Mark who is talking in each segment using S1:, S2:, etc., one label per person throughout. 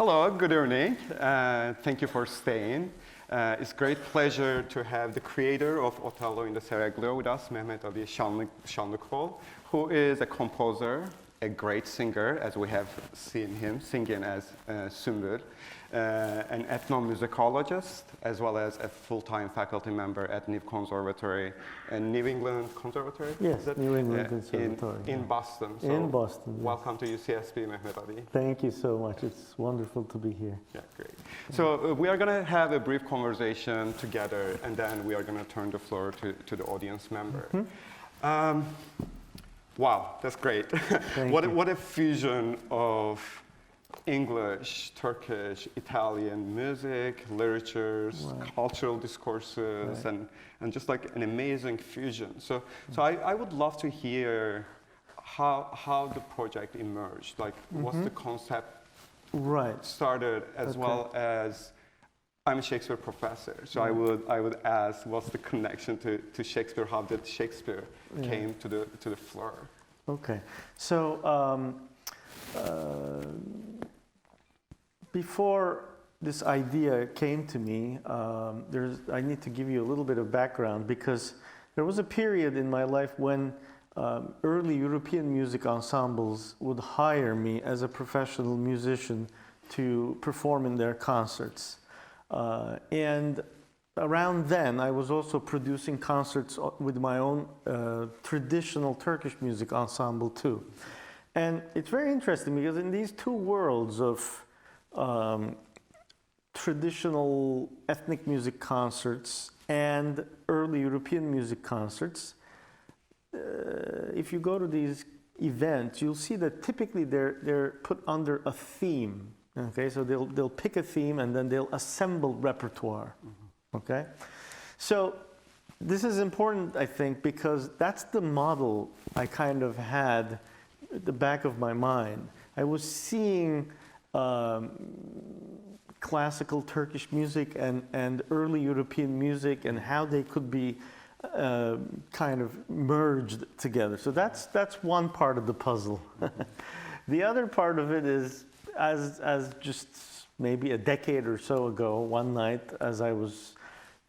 S1: Hello, good evening. Thank you for staying. It's a great pleasure to have the creator of Othello in the Seraglio with us, Mehmet Sanlıkol, who is a composer, a great singer, as we have seen him singing as Sümbül, an ethnomusicologist, as well as a full-time faculty member at New Conservatory, New England Conservatory?
S2: Yes, New England Conservatory.
S1: In Boston.
S2: So in Boston. Yes.
S1: Welcome to UCSB, Mehmet Ali.
S2: Thank you so much. It's wonderful to be here.
S1: Yeah, great. So we are going to have a brief conversation together, and then we are going to turn the floor to the audience member. Mm-hmm. Wow, that's great. What a fusion of English, Turkish, Italian music, literatures, cultural discourses, and just like an amazing fusion. So I would love to hear how the project emerged. Like, what's the concept started, as well as I'm a Shakespeare professor, so I would ask, what's the connection to Shakespeare? How did Shakespeare came to the floor?
S2: Okay, so before this idea came to me, I need to give you a little bit of background, because there was a period in my life when early European music ensembles would hire me as a professional musician to perform in their concerts. And around then, I was also producing concerts with my own traditional Turkish music ensemble too. And it's very interesting, because in these two worlds of traditional ethnic music concerts and early European music concerts, if you go to these events, you'll see that typically they're put under a theme. Okay, so they'll pick a theme and then they'll assemble repertoire. Okay, so this is important, I think, because that's the model I kind of had at the back of my mind. I was seeing classical Turkish music and early European music and how they could be kind of merged together. So that's one part of the puzzle. The other part of it is, as just maybe a decade or so ago, one night as I was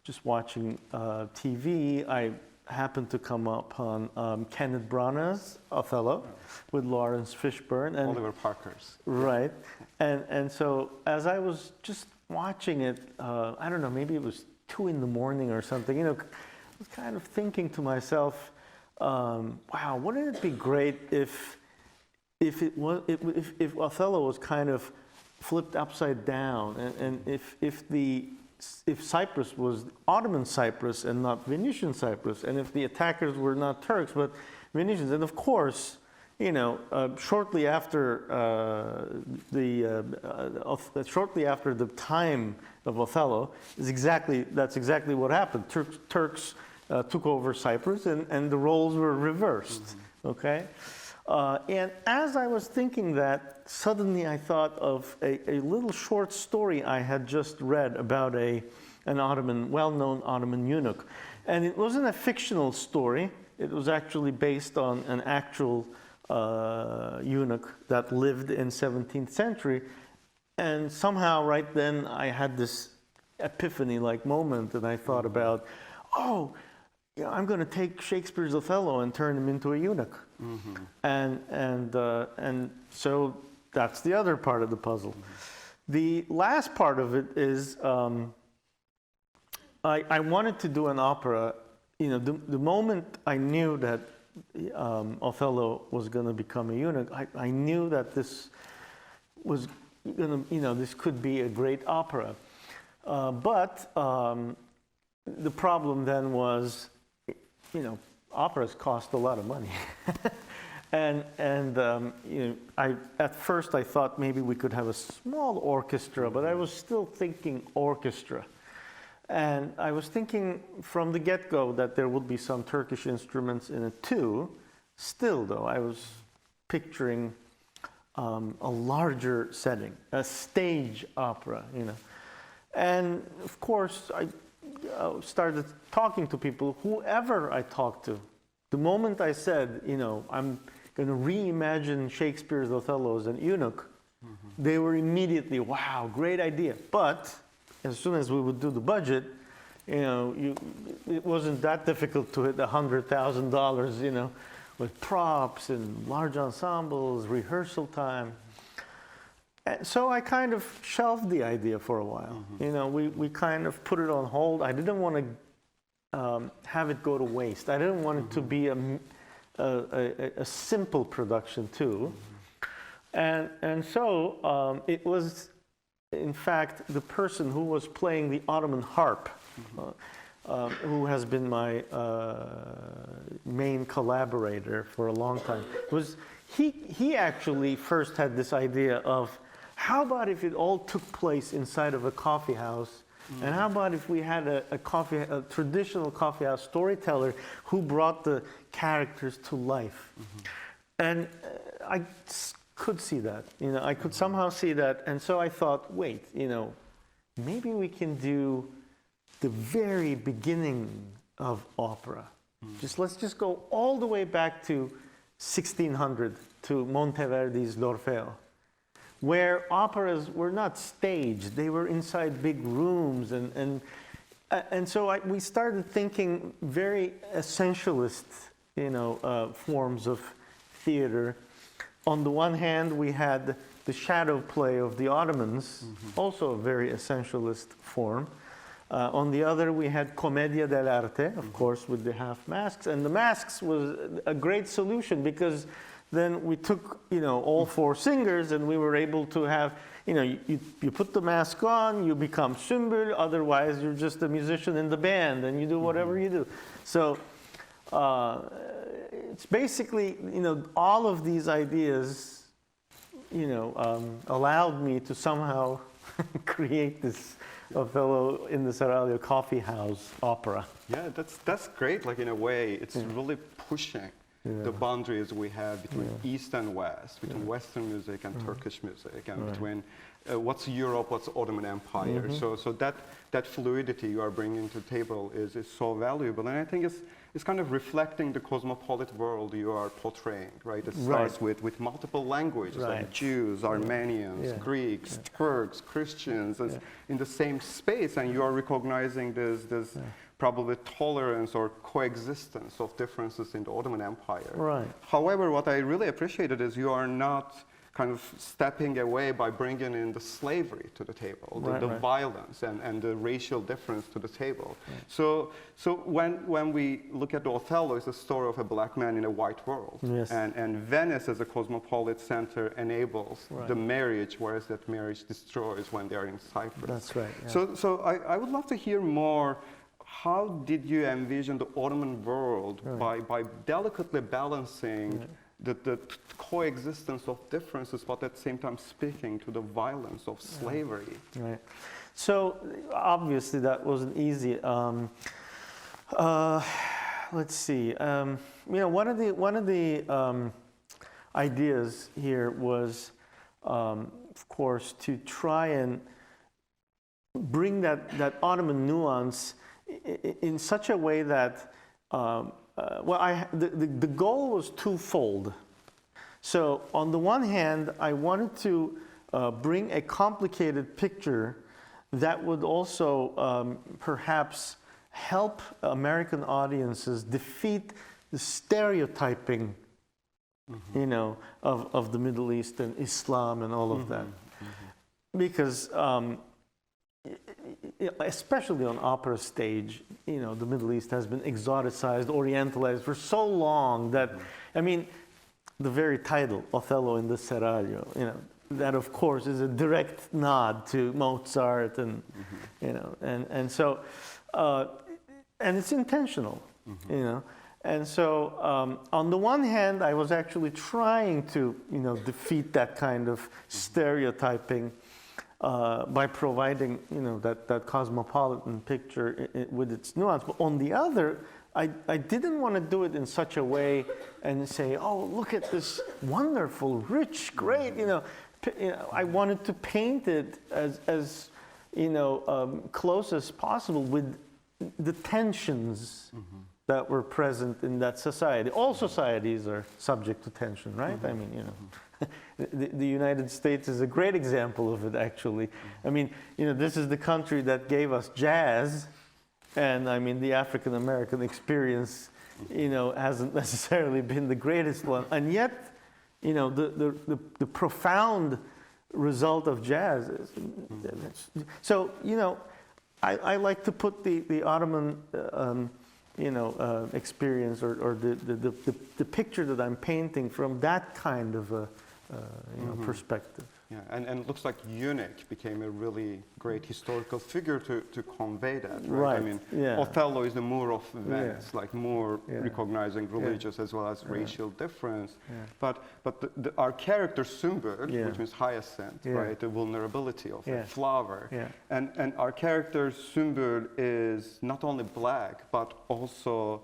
S2: just watching TV, I happened to come upon Kenneth Branagh's Othello with Lawrence Fishburne and
S1: Oliver Parker's.
S2: Right, and so as I was just watching it, I don't know, maybe it was 2 in the morning or something. You know, I was kind of thinking to myself, wow, wouldn't it be great if Othello was kind of flipped upside down, and if Cyprus was Ottoman Cyprus and not Venetian Cyprus, and if the attackers were not Turks but Venetians, and of course, you know, shortly after the time of Othello, that's exactly what happened. Turks took over Cyprus, and the roles were reversed. Okay. And as I was thinking that, suddenly I thought of a little short story I had just read about an well-known Ottoman eunuch. And it wasn't a fictional story. It was actually based on an actual eunuch that lived in 17th century. And somehow right then I had this epiphany-like moment, and I thought about, oh, yeah, I'm going to take Shakespeare's Othello and turn him into a eunuch. And so that's the other part of the puzzle. The last part of it is I wanted to do an opera. You know, the moment I knew that Othello was going to become a eunuch, I knew that this was going to, you know, this could be a great opera. But the problem then was, you know, operas cost a lot of money. and you know, at first I thought maybe we could have a small orchestra, but I was still thinking orchestra. And I was thinking from the get-go that there would be some Turkish instruments in it too. Still though, I was picturing a larger setting, a stage opera, you know. And of course, I started talking to people, whoever I talked to. The moment I said, you know, I'm going to reimagine Shakespeare's Othello as an eunuch, they were immediately, wow, great idea. But as soon as we would do the budget, it wasn't that difficult to hit $100,000, with props and large ensembles, rehearsal time. And so I kind of shelved the idea for a while. We kind of put it on hold. I didn't want to have it go to waste. I didn't want it to be a simple production too. And so it was, in fact, the person who was playing the Ottoman harp, who has been my main collaborator for a long time, he actually first had this idea of, how about if it all took place inside of a coffee house? And how about if we had a traditional coffee house storyteller who brought the characters to life? And I could see that. I could somehow see that. And so I thought, wait, maybe we can do the very beginning of opera. Let's just go all the way back to 1600, to Monteverdi's L'Orfeo, where operas were not staged. They were inside big rooms. And so we started thinking very essentialist, forms of theater. On the one hand, we had the shadow play of the Ottomans, also a very essentialist form. On the other, we had Commedia dell'arte, of course, with the half masks. And the masks was a great solution, because then we took, all four singers, and we were able to have, you put the mask on, you become Sümbül, otherwise you're just a musician in the band, and you do whatever you do. So it's basically, all of these ideas, allowed me to somehow create this Othello in the Seraglio coffee house opera.
S1: Yeah, that's great. Like, in a way, it's really pushing the boundaries we have between East and West, between Western music and Turkish music, and between what's Europe, what's Ottoman Empire. So that fluidity you are bringing to the table is so valuable, and I think it's kind of reflecting the cosmopolitan world you are portraying, right? It starts with multiple languages, like Jews, Armenians, Greeks, Turks, Christians, in the same space, and you are recognizing this probably tolerance or coexistence of differences in the Ottoman Empire.
S2: Right.
S1: However, what I really appreciated is you are not kind of stepping away by bringing in the slavery to the table, the violence and the racial difference to the table. So when we look at Othello, it's a story of a black man in a white world.
S2: Yes.
S1: And Venice as a cosmopolitan center enables the marriage, whereas that marriage destroys when they are in Cyprus.
S2: That's right. Yeah.
S1: So I would love to hear more. How did you envision the Ottoman world by delicately balancing the coexistence of differences, but at the same time speaking to the violence of slavery?
S2: Right. So obviously that wasn't easy. Let's see. One of the ideas here was, of course, to try and bring that Ottoman nuance in such a way that, the goal was twofold. So on the one hand, I wanted to bring a complicated picture that would also perhaps help American audiences defeat the stereotyping, of the Middle East and Islam and all of that. Because especially on opera stage, the Middle East has been exoticized, orientalized for so long that, the very title, Othello in the Seraglio, that of course is a direct nod to Mozart and, and so, and it's intentional, And so on the one hand, I was actually trying to, defeat that kind of stereotyping by providing, that cosmopolitan picture with its nuance. But on the other, I didn't want to do it in such a way and say, oh, look at this wonderful, rich, great, I wanted to paint it as close as possible with the tensions, that were present in that society. All societies are subject to tension, right? I mean, you know, the United States is a great example of it, actually. I mean, you know, this is the country that gave us jazz, and I mean, the African American experience, you know, hasn't necessarily been the greatest one, and yet, you know, the profound result of jazz is, so, you know, I like to put the Ottoman you know, experience or the picture that I'm painting from that kind of a you know, perspective.
S1: Yeah, and it looks like eunuch became a really great historical figure to convey that, right? I mean, Othello is the Moor of Venice, like Moor recognizing religious as well as racial difference. But our character Sümbül, which means hyacinth, right? The vulnerability of a flower. And our character Sümbül is not only black, but also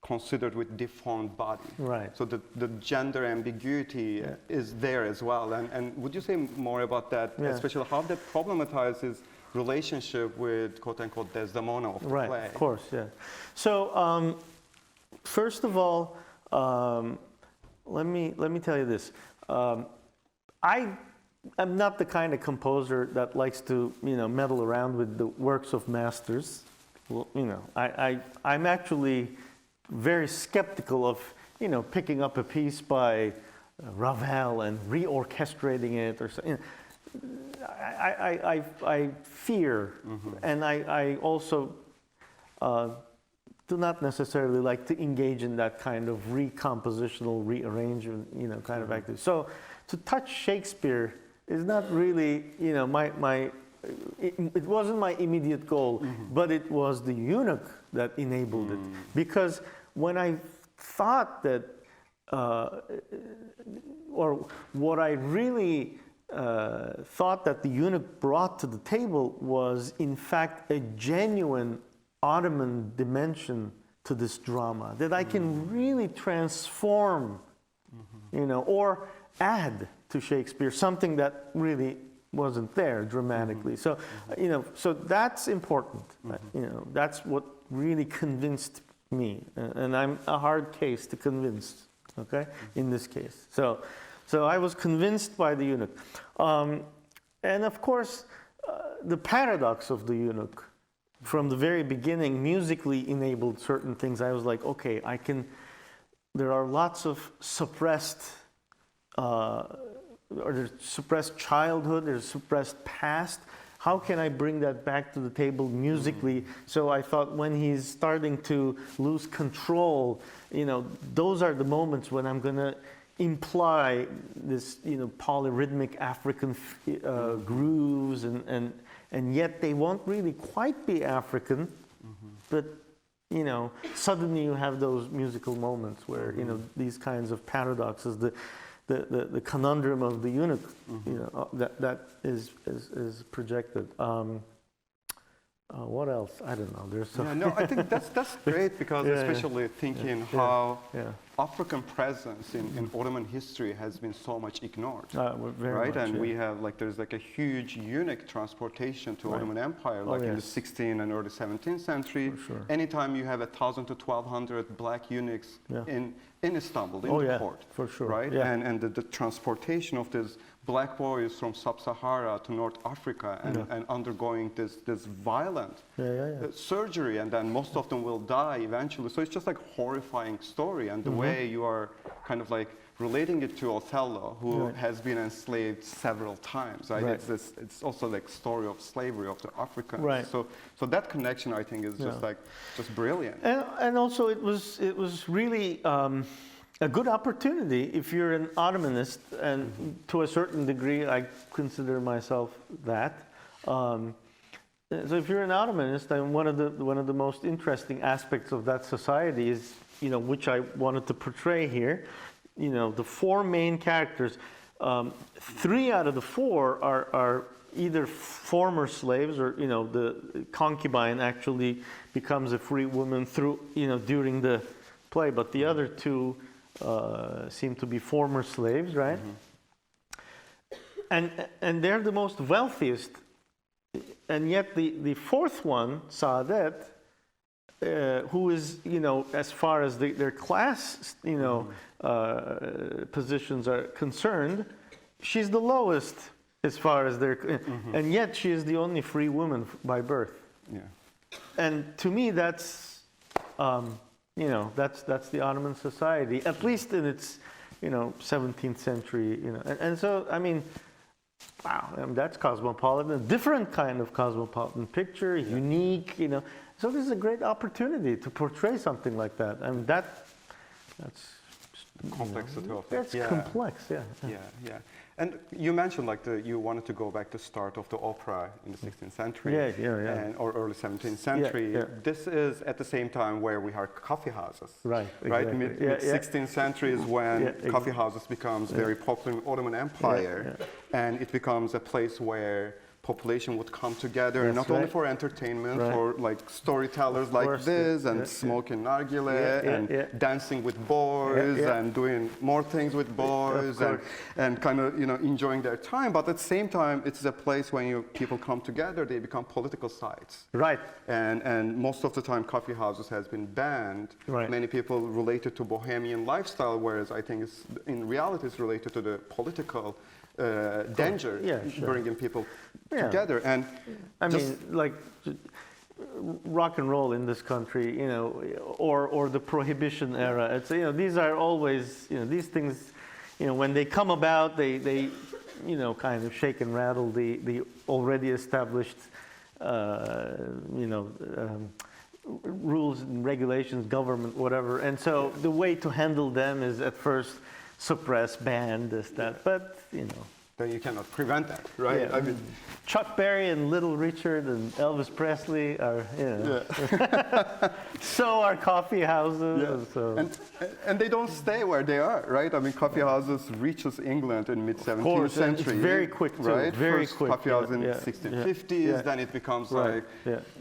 S1: considered with deformed body.
S2: Right.
S1: So the gender ambiguity is there as well. And would you say more about that, especially how that problematizes relationship with quote-unquote Desdemona of the play?
S2: Right, of course, yeah. So first of all, let me tell you this. I am not the kind of composer that likes to, you know, meddle around with the works of masters. Well, you know, I'm actually very skeptical of, you know, picking up a piece by Ravel and reorchestrating it or something. You know, I fear, and I also do not necessarily like to engage in that kind of recompositional, rearrangement, you know, kind of activity. So to touch Shakespeare is not really, you know, it wasn't my immediate goal, but it was the eunuch that enabled it. Because when I thought that, or what I really thought that the eunuch brought to the table was, in fact, a genuine Ottoman dimension to this drama, that I can really transform, you know, or add to Shakespeare something that really wasn't there dramatically. So, you know, so that's important. You know, that's what really convinced me, and I'm a hard case to convince. Okay, in this case. So I was convinced by the eunuch, and of course, the paradox of the eunuch, from the very beginning, musically enabled certain things. I was like, okay, I can. There are lots of suppressed. Or there's suppressed childhood, there's suppressed past. How can I bring that back to the table musically? So I thought when he's starting to lose control, you know, those are the moments when I'm going to imply this, you know, polyrhythmic African grooves, and yet they won't really quite be African, but, you know, suddenly you have those musical moments where, you know, these kinds of paradoxes, the conundrum of the eunuch, you know, that is projected. What else? I don't know. There's so
S1: no, I think that's great because especially thinking how African presence in Ottoman history has been so much ignored, right?
S2: Much,
S1: and we have there's a huge eunuch transportation to Ottoman Empire, in the 16th and early 17th century. Anytime you have 1,000 to 1,200 black eunuchs in Istanbul, in the port, right? And the transportation of these black boys from sub-Sahara to North Africa and undergoing this violent surgery, and then most of them will die eventually. So it's just like horrifying story, and the way you are kind of like relating it to Othello, who has been enslaved several times, right? It's also like story of slavery of the Africans. So that connection, I think, is just brilliant.
S2: And also it was really a good opportunity if you're an Ottomanist, and to a certain degree, I consider myself that. So if you're an Ottomanist, and one of the most interesting aspects of that society is, you know, which I wanted to portray here, you know, the four main characters. 3 out of the 4 are either former slaves, or, you know, the concubine actually becomes a free woman through, you know, during the play, but the other 2 seem to be former slaves, right? And they're the most wealthiest, and yet the 4th one, Saadet, who is, as far as their class, positions are concerned, she's the lowest as far as their, and yet she is the only free woman by birth.
S1: Yeah.
S2: And to me, that's, that's the Ottoman society, at least in its, 17th century, and so, I mean, wow, that's cosmopolitan, a different kind of cosmopolitan picture, unique, So this is a great opportunity to portray something like that. I mean, that's
S1: complexity of it.
S2: That's complex, yeah.
S1: Yeah. And you mentioned you wanted to go back to the start of the opera in the 16th century, or early 17th century.
S2: Yeah.
S1: This is at the same time where we have coffee houses.
S2: Right.
S1: Right.
S2: Exactly.
S1: Mid 16th century is when coffee houses becomes very popular in the Ottoman Empire, and it becomes a place where population would come together, not only for entertainment, for storytellers like this, and smoking nargile, and dancing with boys, and doing more things with boys, and kind of enjoying their time. But at the same time, it's a place when people come together, they become political sites.
S2: Right.
S1: And most of the time, coffee houses has been banned.
S2: Right.
S1: Many people relate it to bohemian lifestyle, whereas I think in reality it's related to the political danger bringing people together. And
S2: I mean, rock and roll in this country, or the Prohibition era. It's these are always these things, when they come about, they kind of shake and rattle the already established rules and regulations, government, whatever. And so the way to handle them is at first suppress, ban, this, that, but
S1: then you cannot prevent that, right?
S2: Yeah.
S1: I mean,
S2: Chuck Berry and Little Richard and Elvis Presley are, so are coffee houses.
S1: Yeah.
S2: So.
S1: And they don't stay where they are, right? I mean, coffee houses reaches England in mid-17th century.
S2: It's very quick, too.
S1: Right?
S2: Very
S1: First
S2: quick.
S1: Coffee house in 1650s, then it becomes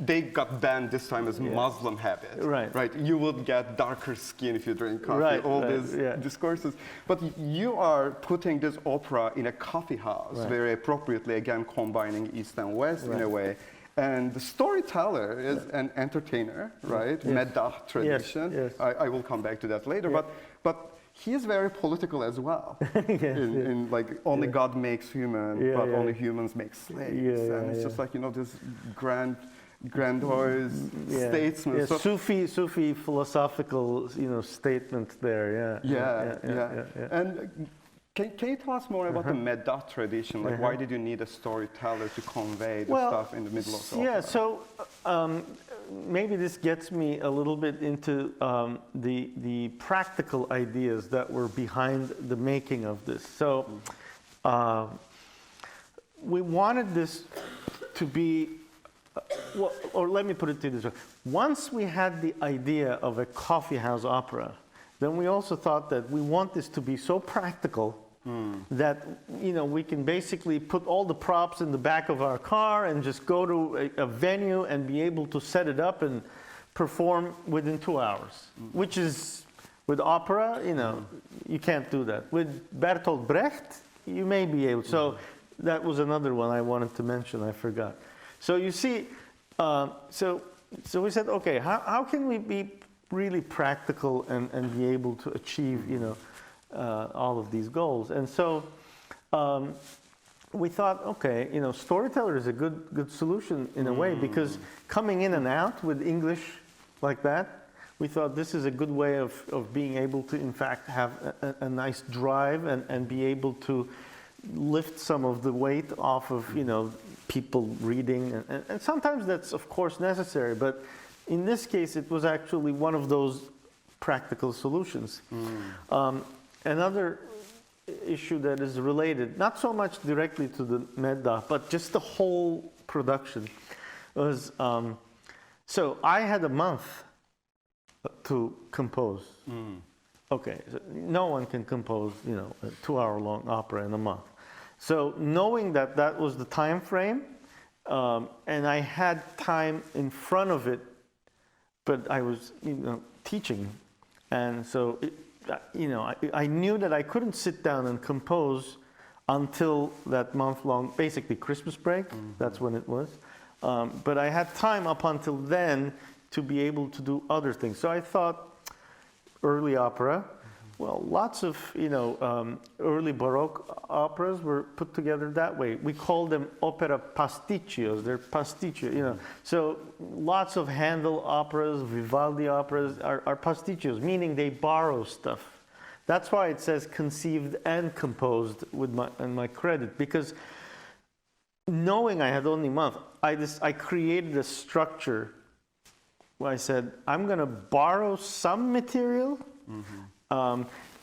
S1: they got banned this time as Muslim habit. Right. You would get darker skin if you drink coffee, these discourses. But you are putting this opera in a coffee house very appropriately, again, combining East and West in a way. And the storyteller is an entertainer, right? Meddah tradition.
S2: Yes.
S1: I will come back to that later. But he is very political as well. In only God makes human, but only humans make slaves. And it's just this grandiose statesman.
S2: Yeah, Sufi philosophical, statement there.
S1: And can you tell us more about the Meddah tradition? Why did you need a storyteller to convey the stuff in the middle of the opera?
S2: Yeah, so maybe this gets me a little bit into the practical ideas that were behind the making of this. So we wanted this to be, or let me put it to you this way. Once we had the idea of a coffee house opera, then we also thought that we want this to be so practical that we can basically put all the props in the back of our car and just go to a venue and be able to set it up and perform within 2 hours, which is, with opera, you can't do that. With Bertolt Brecht, you may be able. So that was another one I wanted to mention, I forgot. So you see, so we said, okay, how can we be really practical and be able to achieve, all of these goals? And so we thought, okay, storyteller is a good solution in a way, because coming in and out with English like that, we thought this is a good way of being able to, in fact, have a nice drive and be able to lift some of the weight off of, people reading. And sometimes that's, of course, necessary, but in this case, it was actually one of those practical solutions. Another issue that is related, not so much directly to the Meddah, but just the whole production, was, so I had a month to compose. Okay, so no one can compose, a 2-hour-long opera in a month. So knowing that that was the time frame, and I had time in front of it, but I was, teaching, and so, I knew that I couldn't sit down and compose until that month-long, basically Christmas break. That's when it was. But I had time up until then to be able to do other things. So I thought early opera, well, lots of, early Baroque operas were put together that way. We call them opera pasticcios. They're pasticcio, So lots of Handel operas, Vivaldi operas are pasticcios, meaning they borrow stuff. That's why it says conceived and composed with my credit, because knowing I had only a month, I created a structure where I said, I'm going to borrow some material.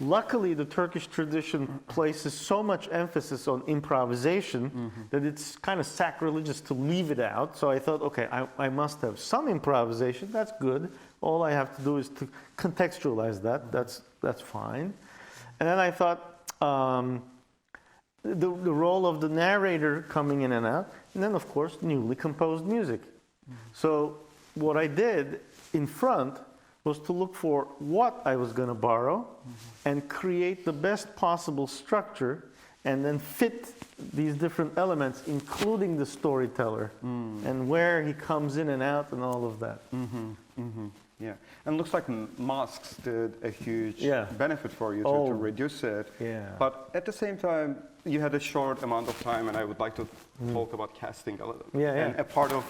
S2: Luckily, the Turkish tradition places so much emphasis on improvisation that it's kind of sacrilegious to leave it out. So I thought, okay, I must have some improvisation. That's good. All I have to do is to contextualize that. That's fine. And then I thought the role of the narrator coming in and out, and then of course newly composed music. So what I did in front was to look for what I was going to borrow and create the best possible structure, and then fit these different elements, including the storyteller and where he comes in and out and all of that.
S1: Yeah, and it looks like masks did a huge benefit for you to reduce it.
S2: Yeah.
S1: But at the same time, you had a short amount of time, and I would like to talk about casting a little bit. And a part of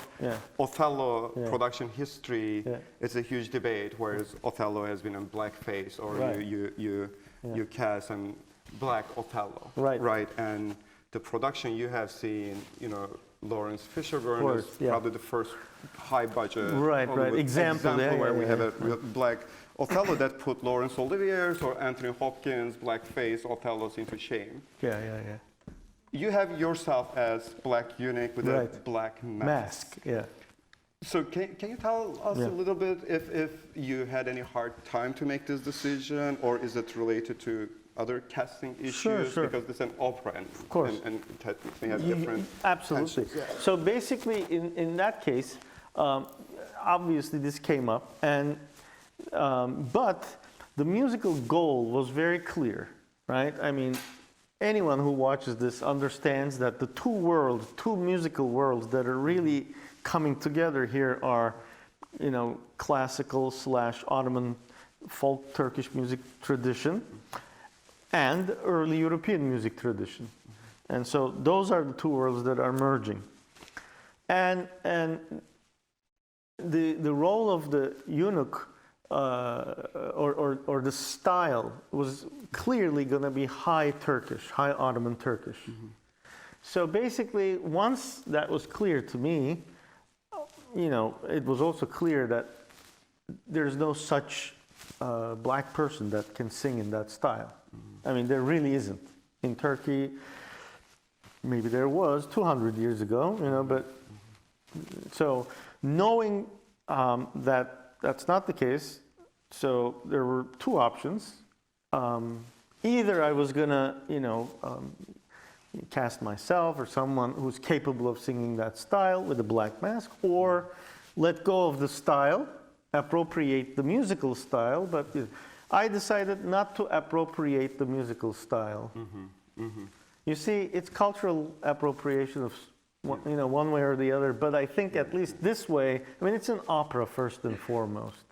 S1: Othello production history is a huge debate, whereas Othello has been in blackface, or you cast in black Othello. Right. And the production you have seen, Lawrence Fishburne is probably the first high budget example where we have a black Othello that put Laurence Olivier's or Anthony Hopkins' blackface Othellos into shame. You have yourself as Black Eunuch with a black mask. So can you tell us a little bit if you had any hard time to make this decision, or is it related to other casting issues?
S2: Sure.
S1: Because it's an opera, and technically have different.
S2: Absolutely. So basically, in that case, obviously this came up, and but the musical goal was very clear, right? I mean, anyone who watches this understands that the two musical worlds that are really coming together here are, classical / Ottoman folk Turkish music tradition and early European music tradition. And so those are the two worlds that are merging. And the role of the eunuch or the style was clearly going to be high Turkish, high Ottoman Turkish. So basically, once that was clear to me, it was also clear that there's no such black person that can sing in that style. I mean, there really isn't. In Turkey, maybe there was 200 years ago, but so knowing that that's not the case, so there were two options. Either I was gonna, cast myself or someone who's capable of singing that style with a black mask, or let go of the style, appropriate the musical style, but I decided not to appropriate the musical style. You see, it's cultural appropriation of, one way or the other, but I think at least this way, I mean, it's an opera first and foremost.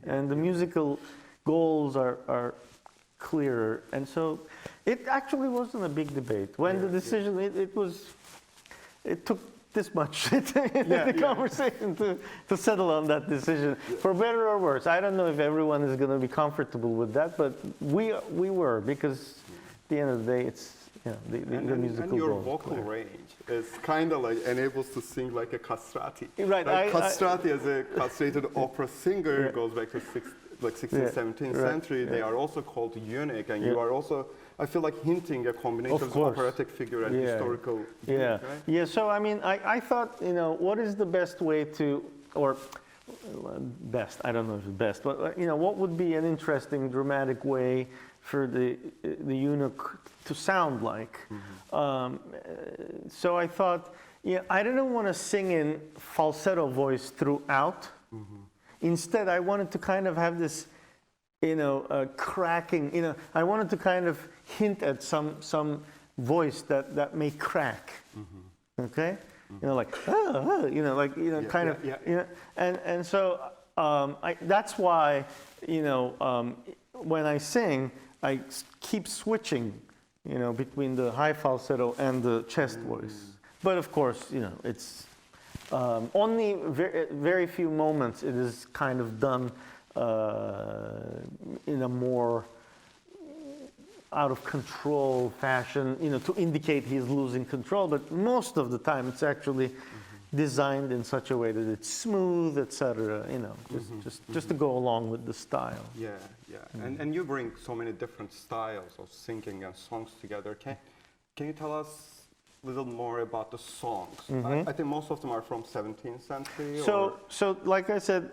S2: And the musical goals are clearer. And so it actually wasn't a big debate. When the decision, it took this much the conversation to settle on that decision, for better or worse. I don't know if everyone is going to be comfortable with that, but we were, because at the end of the day, it's the musical
S1: and your
S2: goal.
S1: vocal range is kind of like enables to sing like a castrati.
S2: Right.
S1: Like castrati as a castrated opera singer goes back to 16th, 17th century. They are also called eunuch, and you are also, I feel like, hinting a combination of operatic figure and historical. Right?
S2: So I mean, I thought, what is the best way to, or best, I don't know if it's best, but what would be an interesting dramatic way for the eunuch to sound like. So I thought, I didn't want to sing in falsetto voice throughout. Instead, I wanted to kind of have this, cracking, I wanted to kind of hint at some voice that may crack. Okay? Like, kind of, and so that's why, when I sing, I keep switching, between the high falsetto and the chest voice. But of course, it's only very few moments it is kind of done in a more out of control fashion, to indicate he's losing control. But most of the time, it's actually designed in such a way that it's smooth, etc. Just to go along with the style.
S1: Yeah. And you bring so many different styles of singing and songs together. Can you tell us a little more about the songs? I think most of them are from 17th century.
S2: So like I said,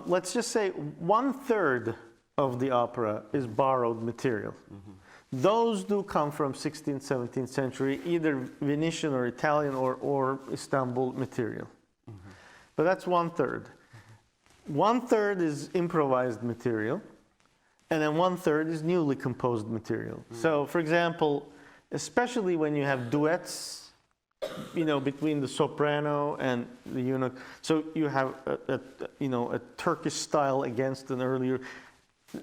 S2: let's just say 1/3 of the opera is borrowed material. Those do come from 16th, 17th century, either Venetian or Italian or Istanbul material. But that's 1/3. 1/3 is improvised material, and then 1/3 is newly composed material. So, for example, especially when you have duets, between the soprano and the eunuch. So you have a Turkish style against an earlier.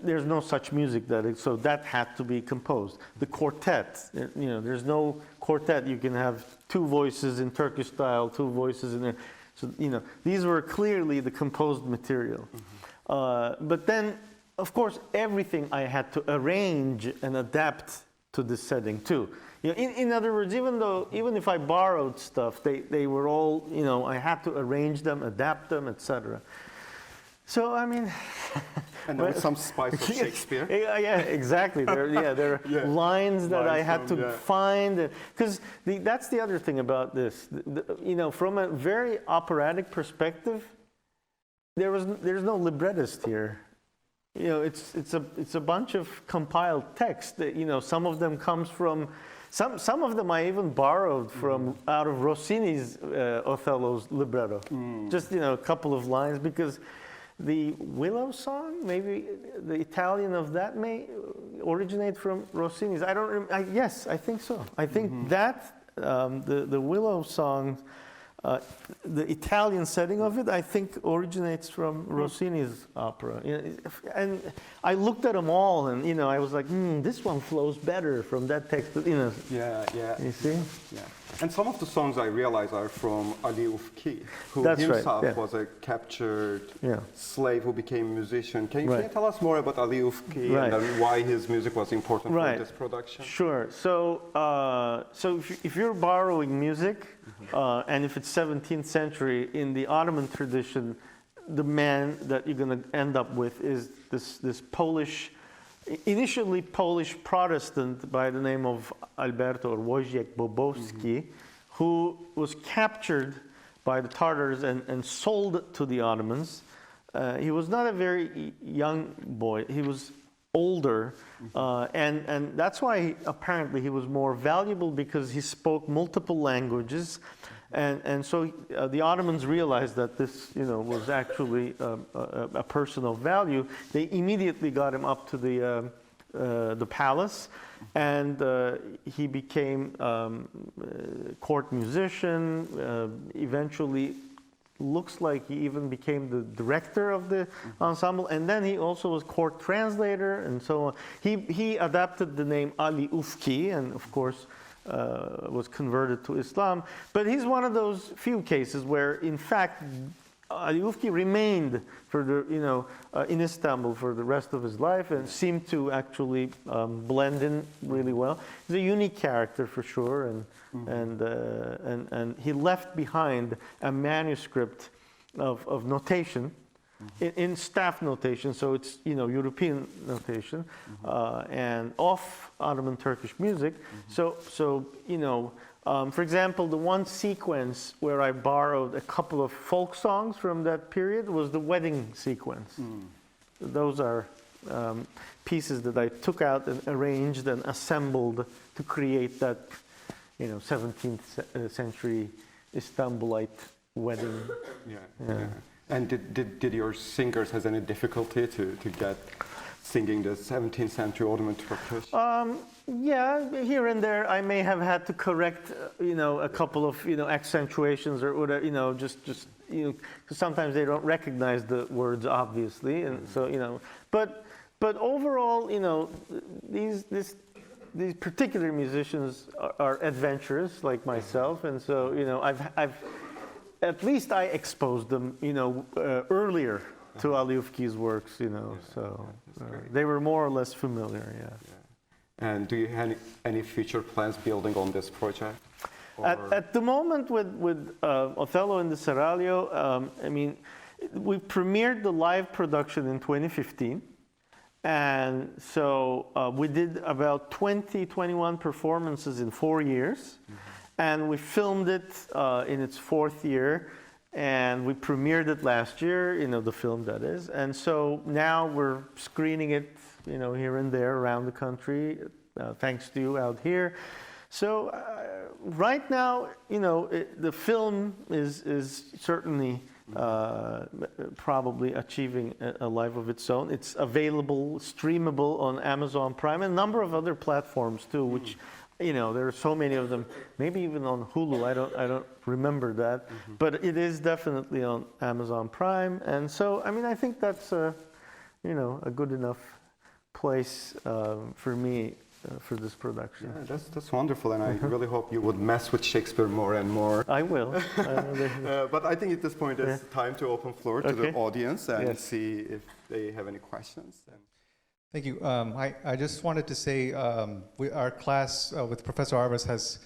S2: There's no such music so that had to be composed. The quartet, there's no quartet. You can have two voices in Turkish style, two voices in there. So, these were clearly the composed material. But then, of course, everything I had to arrange and adapt to this setting too. In other words, even if I borrowed stuff, they were all, I had to arrange them, adapt them, etc. So I mean,
S1: and there was some spice of Shakespeare.
S2: Yeah, exactly. There are lines that I had to find, because that's the other thing about this. From a very operatic perspective, there's no librettist here. It's a bunch of compiled text. That, some of them comes from. Some of them I even borrowed from out of Rossini's Othello's libretto. Just a couple of lines, because the Willow song, maybe the Italian of that may originate from Rossini's. I don't remember. Yes, I think so. I think that the Willow song, the Italian setting of it, I think originates from Rossini's opera. And I looked at them all, and I was like, this one flows better from that text.
S1: Yeah.
S2: You see?
S1: Yeah. And some of the songs I realize are from Ali Ufki, who
S2: That's
S1: himself
S2: right,
S1: was a captured slave who became a musician. Can you tell us more about Ali Ufki and then why his music was important for this production?
S2: Sure. So, if you're borrowing music, and if it's 17th century, in the Ottoman tradition, the man that you're going to end up with is this Polish, initially Polish Protestant by the name of Alberto or Wojciech Bobowski, who was captured by the Tartars and sold to the Ottomans. He was not a very young boy. He was older, and that's why apparently he was more valuable, because he spoke multiple languages. And so the Ottomans realized that this, was actually a person of value. They immediately got him up to the palace, and he became court musician. Eventually, looks like he even became the director of the ensemble, and then he also was court translator, and so on. He adapted the name Ali Ufki, and of course, was converted to Islam. But he's one of those few cases where, in fact, Ali Ufki remained for in Istanbul for the rest of his life, and seemed to actually blend in really well. He's a unique character for sure, and he left behind a manuscript of notation. In staff notation, so it's European notation, and off Ottoman Turkish music. So for example, the one sequence where I borrowed a couple of folk songs from that period was the wedding sequence. Those are pieces that I took out and arranged and assembled to create that 17th century Istanbulite wedding. Yeah.
S1: And did your singers have any difficulty to get singing the 17th century Ottoman Turkish?
S2: Yeah, here and there I may have had to correct, a couple of, accentuations or whatever, just 'cause sometimes they don't recognize the words obviously, and so, but overall, these particular musicians are adventurous like myself, and so, I've at least I exposed them, earlier to Alievski's works, so they were more or less familiar, yeah.
S1: And do you have any future plans building on this project?
S2: At the moment with Othello and the Seraglio, we premiered the live production in 2015. And so we did about 21 performances in 4 years. And we filmed it in its 4th year. And we premiered it last year, the film that is. And so now we're screening it, here and there around the country, thanks to you out here. So right now, the film is certainly probably achieving a life of its own. It's available, streamable on Amazon Prime and a number of other platforms too, which, there are so many of them. Maybe even on Hulu. I don't remember that, but it is definitely on Amazon Prime. And so, I think that's a good enough place for me. For this production.
S1: Yeah, that's wonderful, and I really hope you would mess with Shakespeare more and more.
S2: I will.
S1: But I think at this point it's time to open floor to the audience and see if they have any questions.
S3: Thank you. I just wanted to say our class with Professor Arvas has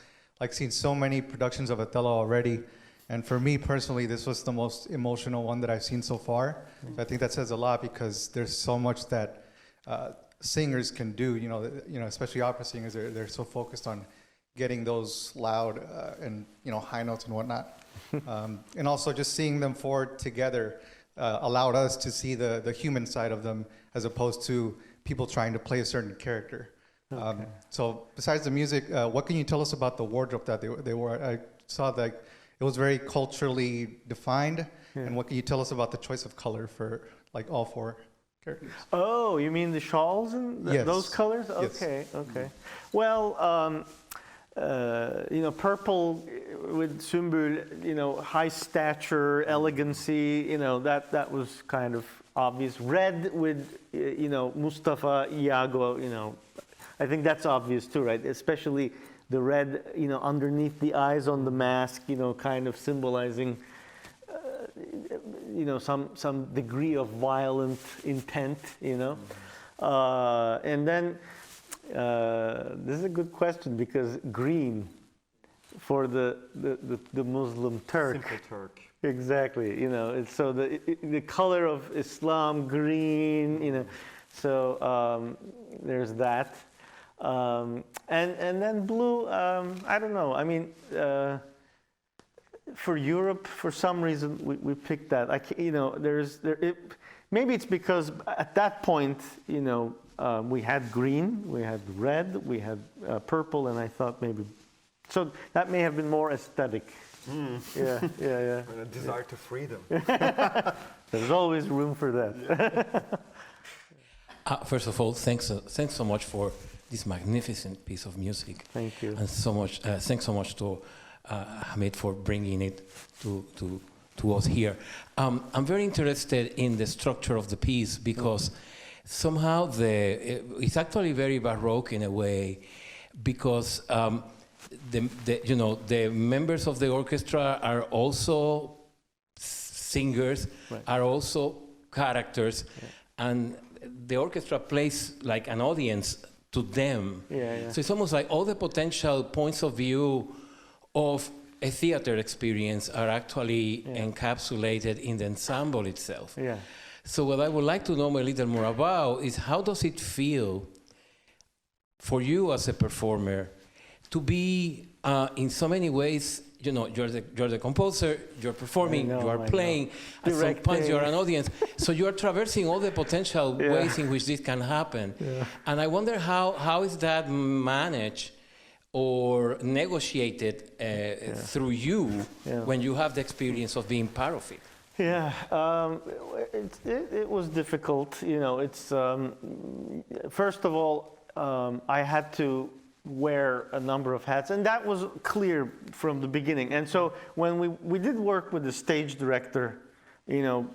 S3: seen so many productions of Othello already, and for me personally, this was the most emotional one that I've seen so far. So I think that says a lot because there's so much that singers can do, especially opera singers. They're so focused on getting those loud and high notes and whatnot, and also just seeing them four together allowed us to see the human side of them as opposed to people trying to play a certain character. Okay. So besides the music, what can you tell us about the wardrobe that they wore? I saw that it was very culturally defined, and what can you tell us about the choice of color for all four characters?
S2: Oh, you mean the shawls and those colors? Okay, okay. Well, purple with Sümbül, high stature, elegancy, that was kind of obvious. Red with, Mustafa, Iago, I think that's obvious too, right? Especially the red, underneath the eyes on the mask, kind of symbolizing some degree of violent intent, and then this is a good question because green for the Muslim Turk.
S1: Simple Turk.
S2: Exactly, it's so the color of Islam, green, so there's that, and then blue. I don't know. For Europe, for some reason, we picked that. Maybe it's because at that point, we had green, we had red, we had purple, and I thought maybe, so that may have been more aesthetic. Yeah.
S1: And a desire to freedom.
S2: There's always room for that.
S4: First of all, thanks so much for this magnificent piece of music.
S2: Thank you.
S4: And so much. Thanks so much to Hamid for bringing it to us here. I'm very interested in the structure of the piece because somehow it's actually very Baroque in a way, because the members of the orchestra are also singers, are also characters, and the orchestra plays like an audience to them. So it's almost like all the potential points of view of a theater experience are actually encapsulated in the ensemble itself. So what I would like to know a little more about is how does it feel for you as a performer to be in so many ways, you're the composer, you're performing, you are playing, at some point you're an audience. So you are traversing all the potential ways in which this can happen. And I wonder how is that managed or negotiated through you when you have the experience of being part of it?
S2: It was difficult. It's first of all, I had to wear a number of hats, and that was clear from the beginning. And so when we did work with the stage director,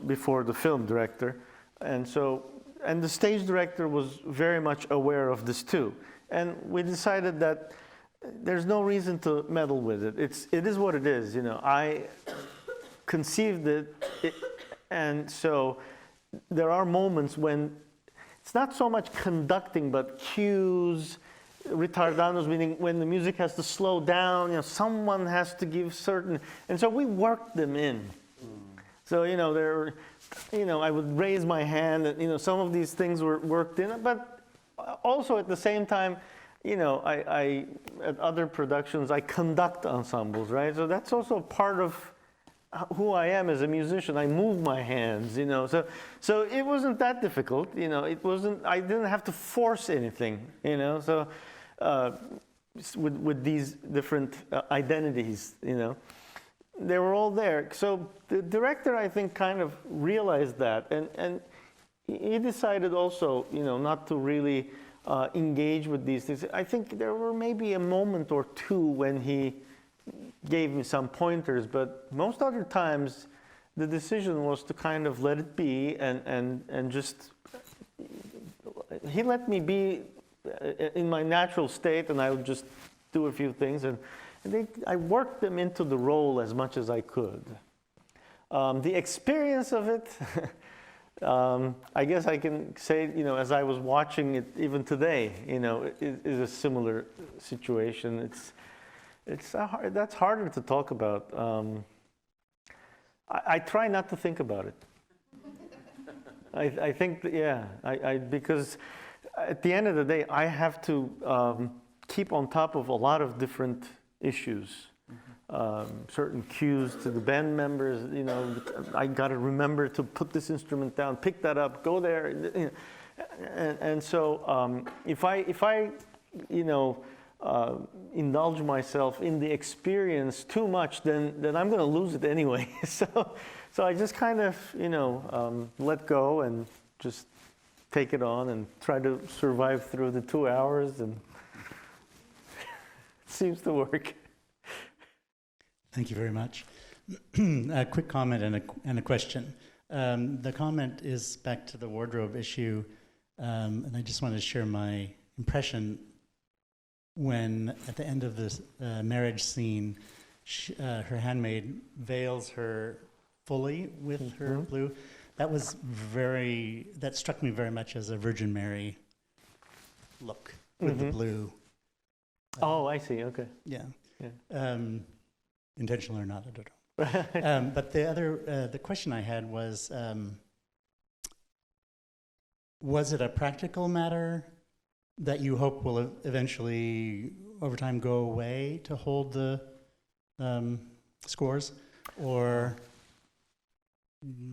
S2: before the film director, and the stage director was very much aware of this too. And we decided that there's no reason to meddle with it. It is what it is. I conceived it, and so there are moments when it's not so much conducting, but cues, ritardanos, meaning when the music has to slow down. Someone has to give certain, and so we worked them in. So I would raise my hand, and some of these things were worked in, but also at the same time, I at other productions I conduct ensembles, right? So that's also part of who I am as a musician. I move my hands, So it wasn't that difficult, It wasn't. I didn't have to force anything, So with these different identities, they were all there. So the director, I think, kind of realized that, and he decided also, not to really engage with these things. I think there were maybe a moment or two when he gave me some pointers, but most other times the decision was to kind of let it be and just, he let me be in my natural state, and I would just do a few things, and I worked them into the role as much as I could. The experience of it, I guess I can say, as I was watching it even today, it is a similar situation. That's harder to talk about. I try not to think about it. I think, because at the end of the day, I have to keep on top of a lot of different issues, certain cues to the band members. I got to remember to put this instrument down, pick that up, go there, and so if I indulge myself in the experience too much, then I'm going to lose it anyway. So I just kind of let go and just take it on and try to survive through the 2 hours, and it seems to work.
S5: Thank you very much. A quick comment and a question. The comment is back to the wardrobe issue, and I just wanted to share my impression when, at the end of this marriage scene, her handmaid veils her fully with her blue. That struck me very much as a Virgin Mary look with the blue.
S2: Oh, I see. Okay.
S5: Yeah. Intentional or not, I don't know. But the question I had was it a practical matter that you hope will eventually, over time, go away to hold the scores, or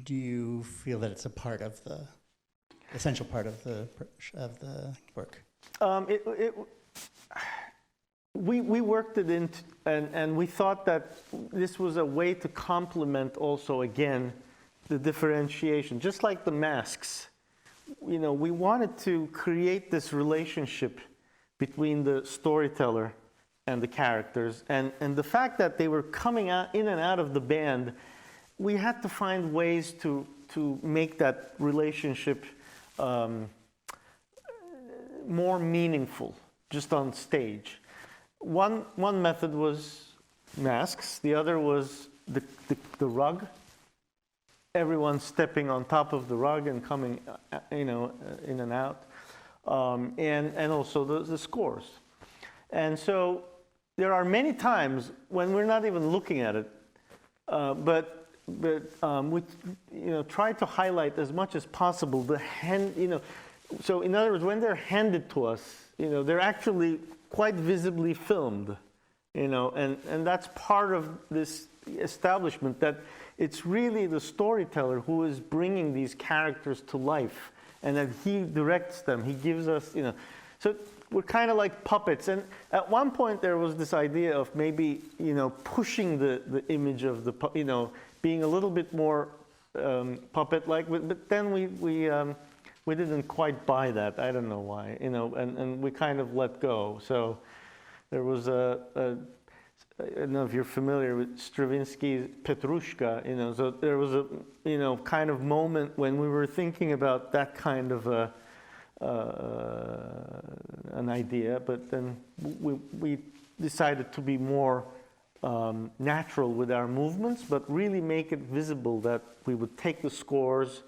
S5: do you feel that it's a part of the essential part of the work? We worked it in, and we thought that this was a way to complement also, again, the differentiation. Just like the masks, we wanted to create this relationship between the storyteller and the characters. And the fact that they were coming out in and out of the band, we had to find ways to make that relationship more meaningful, just on stage. One method was masks. The other was the rug. Everyone stepping on top of the rug and coming, in and out, and also the scores. And so there are many times when we're not even looking at it, but we try to highlight as much as possible the hand. So in other words, when they're handed to us, they're actually quite visibly filmed, and that's part of this establishment, that it's really the storyteller who is bringing these characters to life, and that he directs them. He gives us, so we're kind of like puppets. And at one point there was this idea of maybe, pushing the image of the, being a little bit more puppet-like. But then we we didn't quite buy that. I don't know why, you know, and we kind of let go. So there was I don't know if you're familiar with Stravinsky's Petrushka, you know, so there was a, you know, kind of moment when we were thinking about that kind of an idea, but then we decided to be more natural with our movements, but really make it visible that we would take the scores.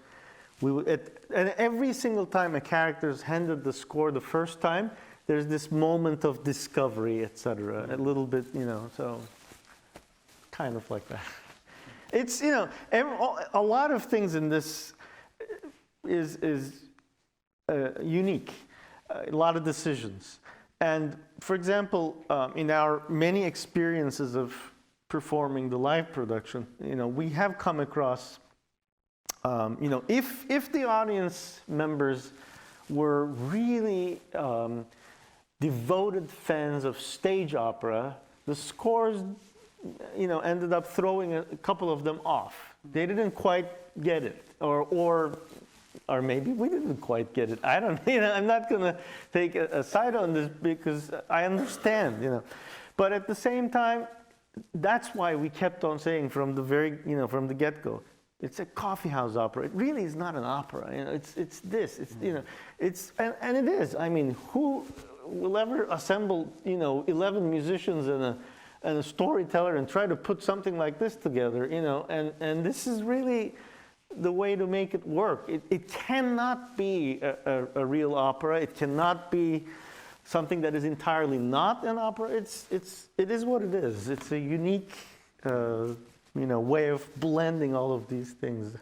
S5: We would, and every single time a character is handed the score the first time, there's this moment of discovery, etc. A little bit, you know, so kind of like that. It's, you know, a lot of things in this is unique, a lot of decisions. And for example, in our many experiences of performing the live production, you know, we have come across, you know, if the audience members were really devoted fans of stage opera, the scores, you know, ended up throwing a couple of them off. They didn't quite get it, or maybe we didn't quite get it. I don't, you know, I'm not going to take a side on this because I understand, you know. But at the same time, that's why we kept on saying from the very, you know, from the get-go, it's a coffee house opera. It really is not an opera. You know, it's this. It's, you know, it's, and it is. I mean, who will ever assemble, you know, 11 musicians and a storyteller and try to put something like this together, you know? And this is really the way to make it work. It cannot be a real opera. It cannot be something that is entirely not an opera. It is what it is. It's a unique, you know, way of blending all of these things.